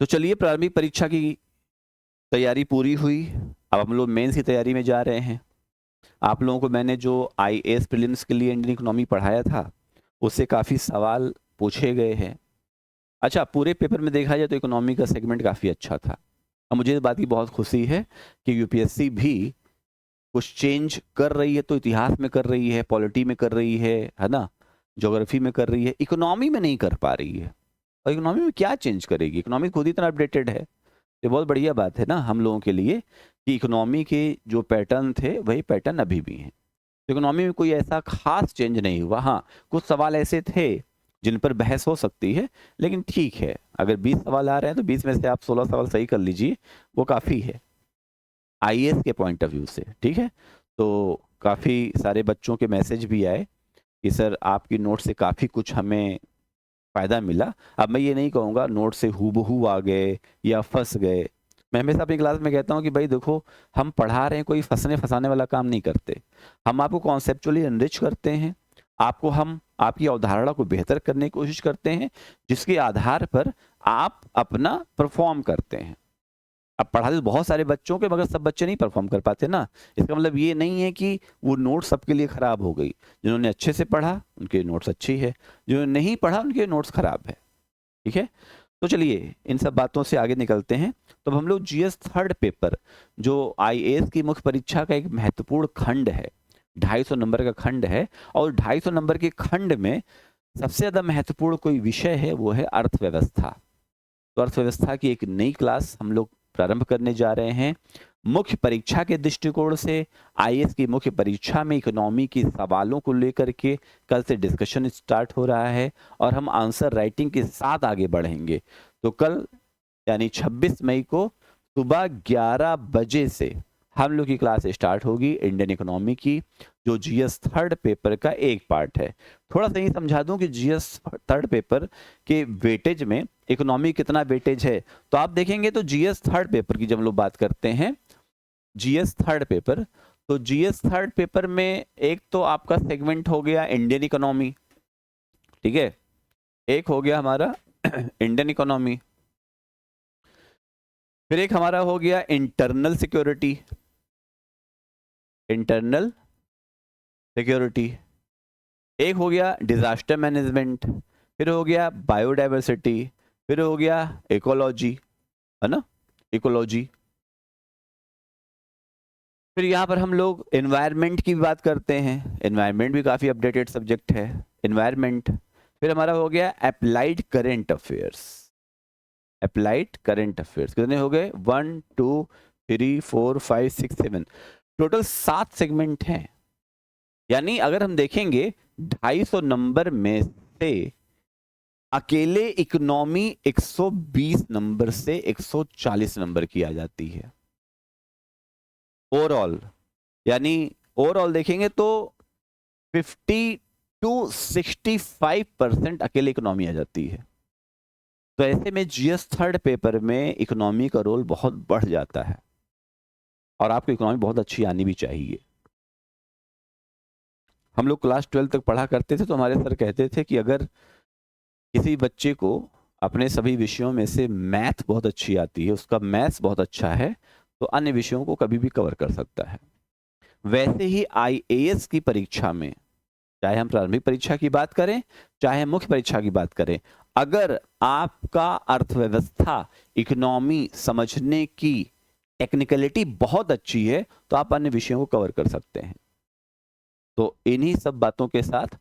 तो चलिए, प्रारंभिक परीक्षा की तैयारी पूरी हुई। अब हम लोग मेंस की तैयारी में जा रहे हैं। आप लोगों को मैंने जो आईएएस प्रीलिम्स के लिए इंडियन इकोनॉमी पढ़ाया था, उससे काफ़ी सवाल पूछे गए हैं। अच्छा, पूरे पेपर में देखा जाए तो इकोनॉमी का सेगमेंट काफ़ी अच्छा था। अब मुझे इस बात की बहुत खुशी है कि यूपीएससी भी कुछ चेंज कर रही है, तो इतिहास में कर रही है, पॉलिटी में कर रही है ना, ज्योग्राफी में कर रही है, इकोनॉमी में नहीं कर पा रही है। और इकोनॉमी में क्या चेंज करेगी? इकोनॉमी खुद ही इतना अपडेटेड है। ये बहुत बढ़िया बात है ना हम लोगों के लिए कि इकोनॉमी के जो पैटर्न थे वही पैटर्न अभी भी हैं। तो इकोनॉमी में कोई ऐसा खास चेंज नहीं हुआ। हाँ, कुछ सवाल ऐसे थे जिन पर बहस हो सकती है, लेकिन ठीक है, अगर 20 सवाल आ रहे हैं तो 20 में से आप 16 सवाल सही कर लीजिए, वो काफ़ी है आईएएस के पॉइंट ऑफ व्यू से। ठीक है, तो काफ़ी सारे बच्चों के मैसेज भी आए कि सर आपकी नोट से काफ़ी कुछ हमें फ़ायदा मिला। अब मैं ये नहीं कहूँगा नोट से हूबहू आ गए या फँस गए। मैं हमेशा अपनी क्लास में कहता हूँ कि भाई देखो, हम पढ़ा रहे हैं, कोई फँसने-फँसाने वाला काम नहीं करते। हम आपको कॉन्सेप्चुअली एनरिच करते हैं। आपको हम आपकी अवधारणा को बेहतर करने की कोशिश करते हैं, जिसके आधार पर आप अपना परफ़ॉर्म करते हैं। अब पढ़ाते तो बहुत सारे बच्चों के, मगर सब बच्चे नहीं परफ़ॉर्म कर पाते ना। इसका मतलब ये नहीं है कि वो नोट सबके लिए ख़राब हो गई। जिन्होंने अच्छे से पढ़ा, उनके नोट्स अच्छी है, जिन्होंने नहीं पढ़ा, उनके नोट्स ख़राब है। ठीक है? तो चलिए, इन सब बातों से आगे निकलते हैं। तो अब हम लोग जीएस थर्ड पेपर, जो आईएएस की मुख्य परीक्षा का एक महत्वपूर्ण खंड है, 250 नंबर का खंड है, और 250 नंबर के खंड में सबसे ज़्यादा महत्वपूर्ण कोई विषय है, वो है अर्थव्यवस्था। तो अर्थव्यवस्था की एक नई क्लास हम लोग प्रारंभ करने जा रहे हैं। मुख्य परीक्षा के दृष्टिकोण से आईएएस की मुख्य परीक्षा में इकोनॉमी के सवालों को लेकर के कल से डिस्कशन स्टार्ट हो रहा है, और हम आंसर राइटिंग के साथ आगे बढ़ेंगे। तो कल यानी 26 मई को सुबह 11 बजे से हम लोग की क्लास स्टार्ट होगी इंडियन इकोनॉमी की, जो जीएस थर्ड पेपर का एक पार्ट है। थोड़ा सा ये समझा दूं कि जीएस थर्ड पेपर के वेटेज में इकोनॉमी कितना वेटेज है। तो आप देखेंगे तो जीएस थर्ड पेपर की जब हम लोग बात करते हैं, जीएस थर्ड पेपर, तो जीएस थर्ड पेपर में एक तो आपका सेगमेंट हो गया इंडियन इकोनॉमी। ठीक है, एक हो गया हमारा इंडियन इकोनॉमी, फिर एक हमारा हो गया इंटरनल सिक्योरिटी, इंटरनल सिक्योरिटी, एक हो गया डिजास्टर मैनेजमेंट, फिर हो गया बायोडाइवर्सिटी, फिर हो गया इकोलॉजी, है ना, इकोलॉजी। फिर यहाँ पर हम लोग एनवायरनमेंट की भी बात करते हैं। एनवायरनमेंट भी काफ़ी अपडेटेड सब्जेक्ट है, एनवायरनमेंट। फिर हमारा हो गया applied current affairs, applied current affairs. कितने हो गए? 1 2 3 4 5 6 7, टोटल 7 सेगमेंट हैं। यानी अगर हम देखेंगे 250 नंबर में से अकेले इकोनॉमी 120 नंबर से 140 नंबर की आ जाती है ओवरऑल। यानी ओवरऑल देखेंगे तो 50 टू 65% अकेले इकोनॉमी आ जाती है। तो ऐसे में जीएस थर्ड पेपर में इकोनॉमी का रोल बहुत बढ़ जाता है, और आपको इकोनॉमी बहुत अच्छी आनी भी चाहिए। हम लोग क्लास 12 तक पढ़ा करते थे, तो हमारे सर कहते थे कि अगर किसी बच्चे को अपने सभी विषयों में से मैथ बहुत अच्छी आती है, उसका मैथ्स बहुत अच्छा है, तो अन्य विषयों को कभी भी कवर कर सकता है। वैसे ही आईएएस की परीक्षा में, चाहे हम प्रारंभिक परीक्षा की बात करें, चाहे मुख्य परीक्षा की बात करें, अगर आपका अर्थव्यवस्था, इकोनॉमी समझने की टेक्निकलिटी बहुत अच्छी है, तो आप अन्य विषयों को कवर कर सकते हैं। तो इन्हीं सब बातों के साथ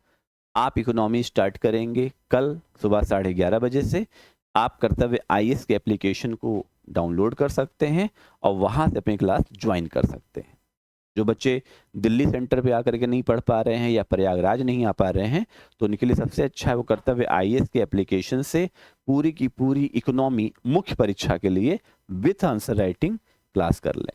आप इकोनॉमी स्टार्ट करेंगे कल सुबह 11:30 बजे से। आप कर्तव्य आईएएस के एप्लीकेशन को डाउनलोड कर सकते हैं और वहां से अपनी क्लास ज्वाइन कर सकते हैं। जो बच्चे दिल्ली सेंटर पे आकर के नहीं पढ़ पा रहे हैं या प्रयागराज नहीं आ पा रहे हैं, तो उनके लिए सबसे अच्छा है वो कर्तव्य आईएएस के एप्लीकेशन से पूरी की पूरी इकोनॉमी मुख्य परीक्षा के लिए विथ आंसर राइटिंग क्लास कर लें।